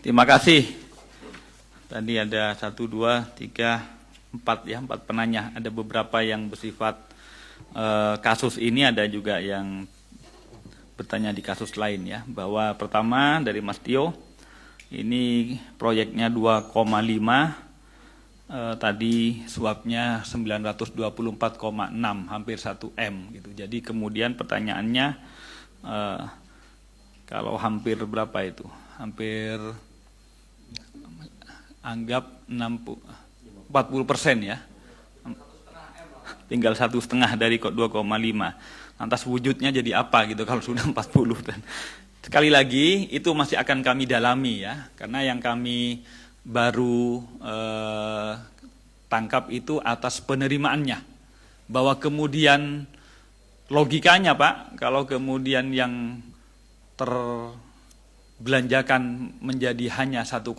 Terima kasih. Tadi ada 1, 2, 3, 4 ya, 4 penanya. Ada beberapa yang bersifat kasus ini, ada juga yang bertanya di kasus lain ya. Bahwa pertama dari Mas Tio, ini proyeknya 2,5, tadi suapnya 924,6, hampir 1 M gitu. Jadi kemudian pertanyaannya, kalau hampir berapa itu? Hampir anggap 40% ya, tinggal 1,5 dari 2,5. Lantas wujudnya jadi apa gitu kalau sudah 40. Dan sekali lagi itu masih akan kami dalami ya, karena yang kami baru tangkap itu atas penerimaannya, bahwa kemudian logikanya Pak, kalau kemudian yang terbelanjakan menjadi hanya 1,5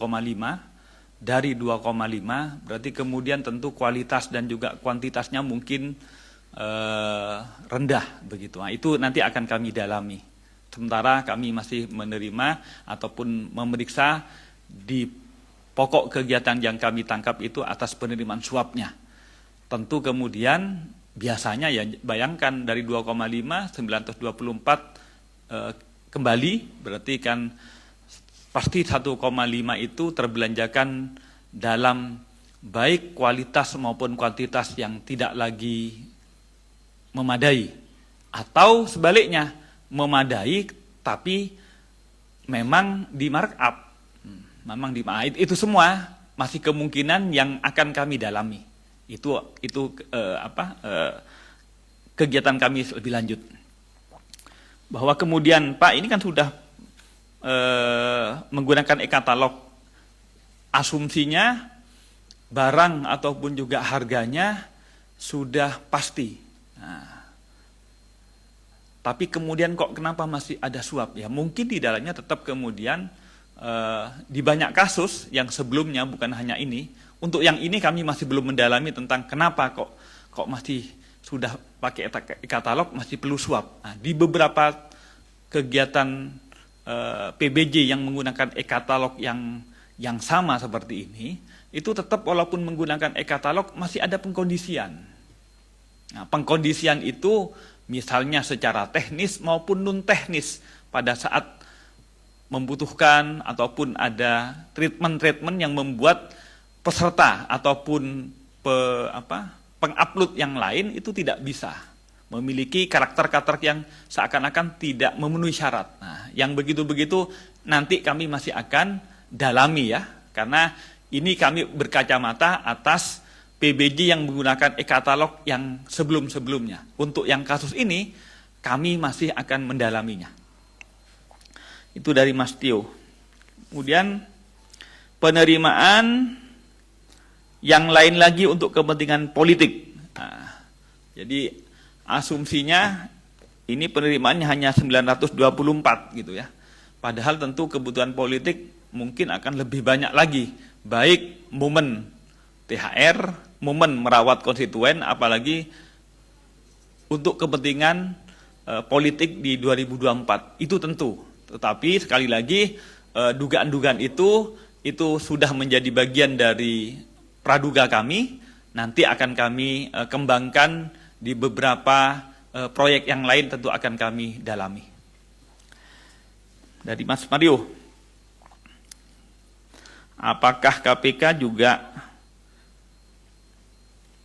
dari 2,5, berarti kemudian tentu kualitas dan juga kuantitasnya mungkin rendah begitu. Nah, itu nanti akan kami dalami. Sementara kami masih menerima ataupun memeriksa di pokok kegiatan yang kami tangkap itu atas penerimaan suapnya. Tentu kemudian biasanya ya bayangkan dari 2,5 924 kembali, berarti kan pasti 1,5 itu terbelanjakan dalam baik kualitas maupun kuantitas yang tidak lagi memadai, atau sebaliknya memadai tapi memang di markup, memang di itu semua masih kemungkinan yang akan kami dalami. Itu kegiatan kami lebih lanjut. Bahwa kemudian Pak ini kan sudah menggunakan e-katalog, asumsinya barang ataupun juga harganya sudah pasti. Nah, tapi kemudian kok kenapa masih ada suap? Ya mungkin di dalamnya tetap kemudian di banyak kasus yang sebelumnya, bukan hanya ini. Untuk yang ini kami masih belum mendalami tentang kenapa kok masih sudah pakai e-katalog masih perlu suap. Nah, di beberapa kegiatan PBJ yang menggunakan e-katalog yang sama seperti ini, itu tetap walaupun menggunakan e-katalog masih ada pengkondisian. Nah, pengkondisian itu misalnya secara teknis maupun non teknis pada saat membutuhkan ataupun ada treatment yang membuat peserta ataupun pengupload yang lain itu tidak bisa, memiliki karakter-karakter yang seakan-akan tidak memenuhi syarat. Nah, yang begitu-begitu nanti kami masih akan dalami ya, karena ini kami berkacamata atas PBJ yang menggunakan e-katalog yang sebelum-sebelumnya. Untuk yang kasus ini, kami masih akan mendalaminya. Itu dari Mas Tio. Kemudian penerimaan yang lain lagi untuk kepentingan politik. Nah, jadi asumsinya ini penerimaannya hanya 924 gitu ya. Padahal tentu kebutuhan politik mungkin akan lebih banyak lagi. Baik momen THR, momen merawat konstituen, apalagi untuk kepentingan politik di 2024. Itu tentu. Tetapi sekali lagi dugaan-dugaan itu sudah menjadi bagian dari praduga kami. Nanti akan kami kembangkan di beberapa proyek yang lain, tentu akan kami dalami. Dari Mas Mario, apakah KPK juga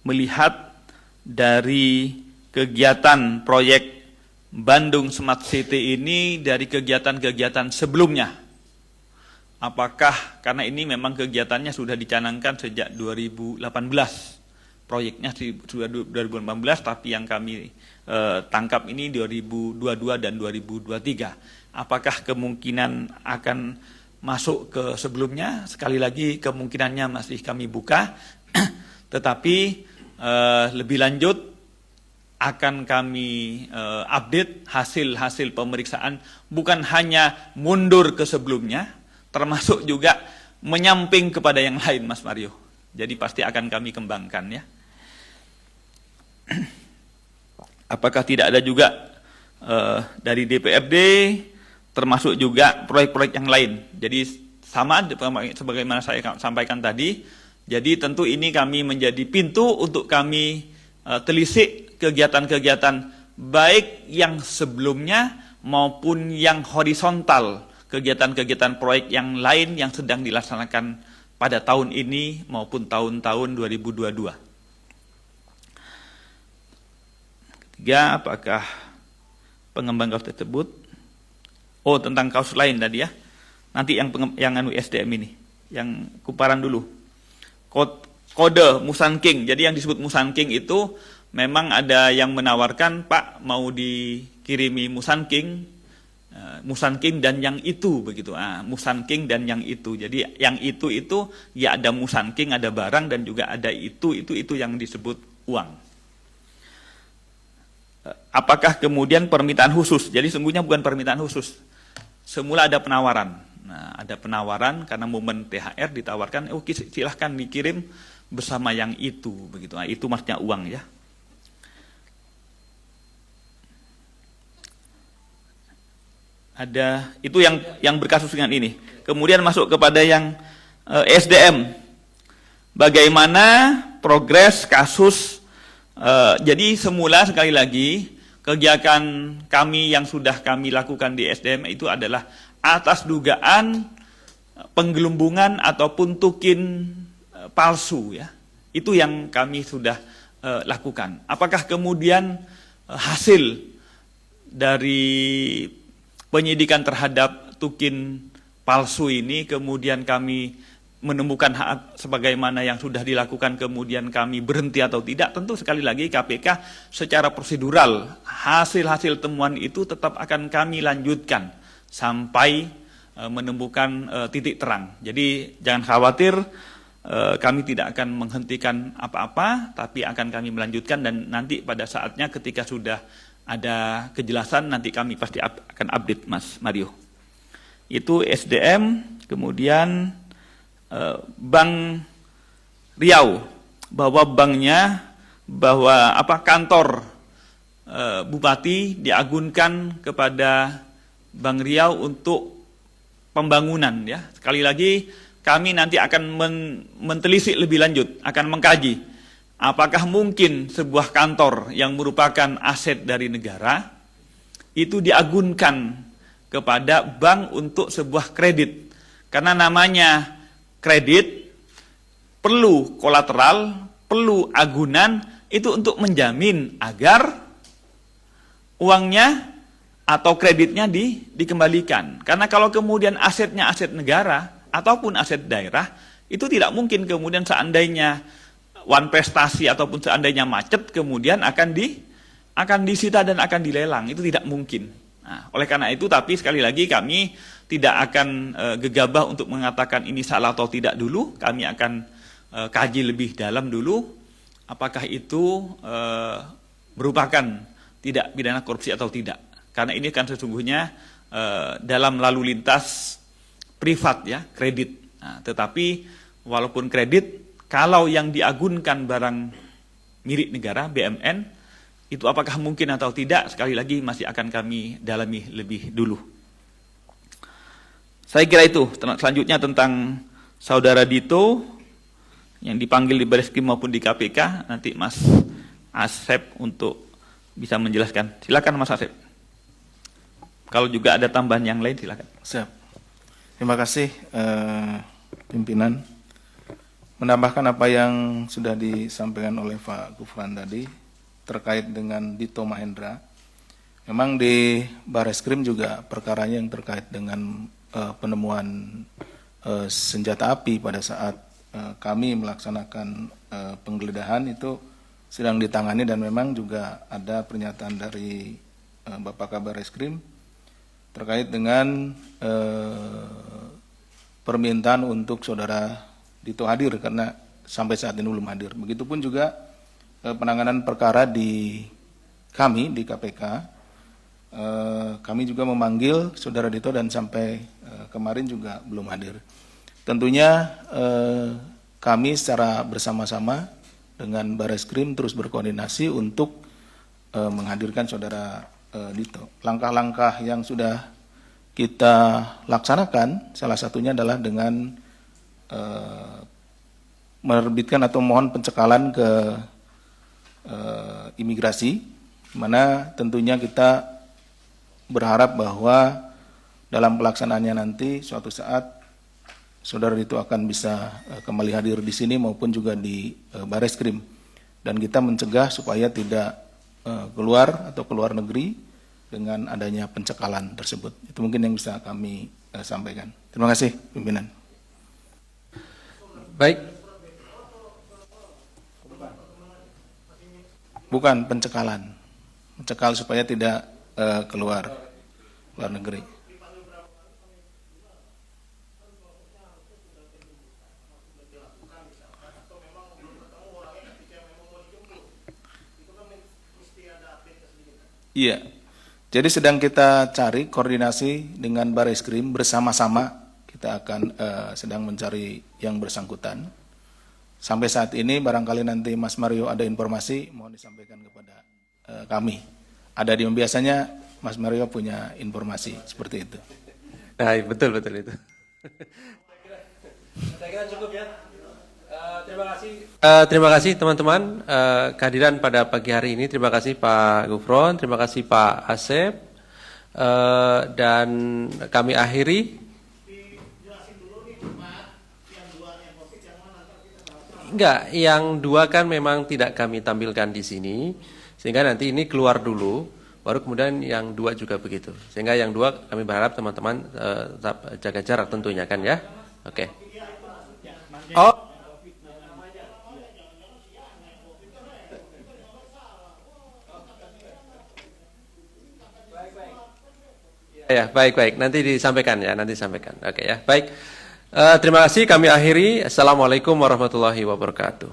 melihat dari kegiatan proyek Bandung Smart City ini dari kegiatan-kegiatan sebelumnya? Apakah karena ini memang kegiatannya sudah dicanangkan sejak 2018, proyeknya sudah 2018, tapi yang kami tangkap ini 2022 dan 2023. Apakah kemungkinan akan masuk ke sebelumnya? Sekali lagi kemungkinannya masih kami buka, tetapi lebih lanjut akan kami update hasil-hasil pemeriksaan, bukan hanya mundur ke sebelumnya, termasuk juga menyamping kepada yang lain, Mas Mario. Jadi pasti akan kami kembangkan ya. Apakah tidak ada juga dari DPRD, termasuk juga proyek-proyek yang lain. Jadi sama sebagaimana saya sampaikan tadi. Jadi tentu ini kami menjadi pintu untuk kami telisik kegiatan-kegiatan baik yang sebelumnya maupun yang horizontal, kegiatan-kegiatan proyek yang lain yang sedang dilaksanakan pada tahun ini maupun tahun-tahun 2022. Ketiga, apakah pengembang kasus tersebut? Oh, tentang kasus lain tadi ya. Nanti yang SDM ini, yang kumparan dulu. Kode Musanking. Jadi yang disebut Musanking itu memang ada yang menawarkan, Pak mau dikirimi Musanking dan yang itu begitu. Musanking dan yang itu. Jadi yang itu ya ada Musanking, ada barang dan juga ada itu yang disebut uang. Apakah kemudian permintaan khusus? Jadi sungguhnya bukan permintaan khusus. Semula ada penawaran. Nah, ada penawaran karena momen THR ditawarkan, silahkan dikirim bersama yang itu begitu. Nah, itu maksudnya uang ya. Ada itu yang berkasus dengan ini. Kemudian masuk kepada yang SDM. Bagaimana progres kasus? Jadi semula sekali lagi kegiatan kami yang sudah kami lakukan di SDM itu adalah atas dugaan penggelembungan ataupun tukin palsu ya. Itu yang kami sudah lakukan. Apakah kemudian hasil dari penyidikan terhadap tukin palsu ini kemudian kami menemukan hak sebagaimana yang sudah dilakukan kemudian kami berhenti atau tidak? Tentu sekali lagi KPK secara prosedural hasil-hasil temuan itu tetap akan kami lanjutkan sampai menemukan titik terang. Jadi jangan khawatir, kami tidak akan menghentikan apa-apa, tapi akan kami melanjutkan dan nanti pada saatnya ketika sudah ada kejelasan nanti kami pasti akan update Mas Mario. Itu SDM, kemudian Bank Riau, bahwa kantor Bupati diagunkan kepada Bank Riau untuk pembangunan ya. Sekali lagi kami nanti akan mentelisik lebih lanjut, akan mengkaji apakah mungkin sebuah kantor yang merupakan aset dari negara itu diagunkan kepada bank untuk sebuah kredit. Karena namanya kredit perlu kolateral, perlu agunan itu untuk menjamin agar uangnya atau kreditnya dikembalikan. Karena kalau kemudian asetnya aset negara ataupun aset daerah, itu tidak mungkin kemudian seandainya prestasi ataupun seandainya macet kemudian akan disita dan akan dilelang. Itu tidak mungkin. Nah, oleh karena itu, tapi sekali lagi kami tidak akan gegabah untuk mengatakan ini salah atau tidak dulu. Kami akan kaji lebih dalam dulu apakah itu merupakan tidak pidana korupsi atau tidak. Karena ini kan sesungguhnya dalam lalu lintas privat ya, kredit. Nah, tetapi walaupun kredit, kalau yang diagunkan barang milik negara, BMN, itu apakah mungkin atau tidak, sekali lagi masih akan kami dalami lebih dulu. Saya kira itu. Selanjutnya tentang Saudara Dito yang dipanggil di Bareskrim maupun di KPK, nanti Mas Asep untuk bisa menjelaskan. Silakan Mas Asep. Kalau juga ada tambahan yang lain silakan. Siap. Terima kasih pimpinan. Menambahkan apa yang sudah disampaikan oleh Pak Gufran tadi terkait dengan Dito Mahendra. Memang di Bareskrim juga perkaranya yang terkait dengan penemuan senjata api pada saat kami melaksanakan penggeledahan itu sedang ditangani dan memang juga ada pernyataan dari Bapak Kabar Eskrim terkait dengan permintaan untuk Saudara Dito hadir karena sampai saat ini belum hadir. Begitupun juga penanganan perkara di kami di KPK, kami juga memanggil Saudara Dito dan sampai kemarin juga belum hadir. Tentunya kami secara bersama-sama dengan Bareskrim terus berkoordinasi untuk menghadirkan Saudara Dito. Langkah-langkah yang sudah kita laksanakan salah satunya adalah dengan menerbitkan atau mohon pencekalan ke imigrasi, di mana tentunya kita berharap bahwa dalam pelaksanaannya nanti suatu saat saudara itu akan bisa kembali hadir di sini maupun juga di Bareskrim, dan kita mencegah supaya tidak keluar atau keluar negeri dengan adanya pencekalan tersebut. Itu mungkin yang bisa kami sampaikan. Terima kasih, pimpinan. Baik. Bukan pencekalan, mencekal supaya tidak keluar negeri. Iya, jadi sedang kita cari koordinasi dengan Bareskrim bersama-sama. Kita akan sedang mencari yang bersangkutan. Sampai saat ini barangkali nanti Mas Mario ada informasi, mohon disampaikan kepada kami. Ada di biasanya Mas Mario punya informasi seperti itu. Nah, betul itu. Saya kira cukup ya. Terima kasih teman-teman kehadiran pada pagi hari ini. Terima kasih Pak Gufron, terima kasih Pak Asep, dan kami akhiri. Enggak, yang dua kan memang tidak kami tampilkan di sini, sehingga nanti ini keluar dulu, baru kemudian yang dua juga begitu. Sehingga yang dua kami berharap teman-teman tetap jaga jarak tentunya kan ya. Oke. Oh. Ya, baik. Nanti disampaikan ya, nanti disampaikan. Oke ya, baik. Terima kasih, kami akhiri. Assalamualaikum warahmatullahi wabarakatuh.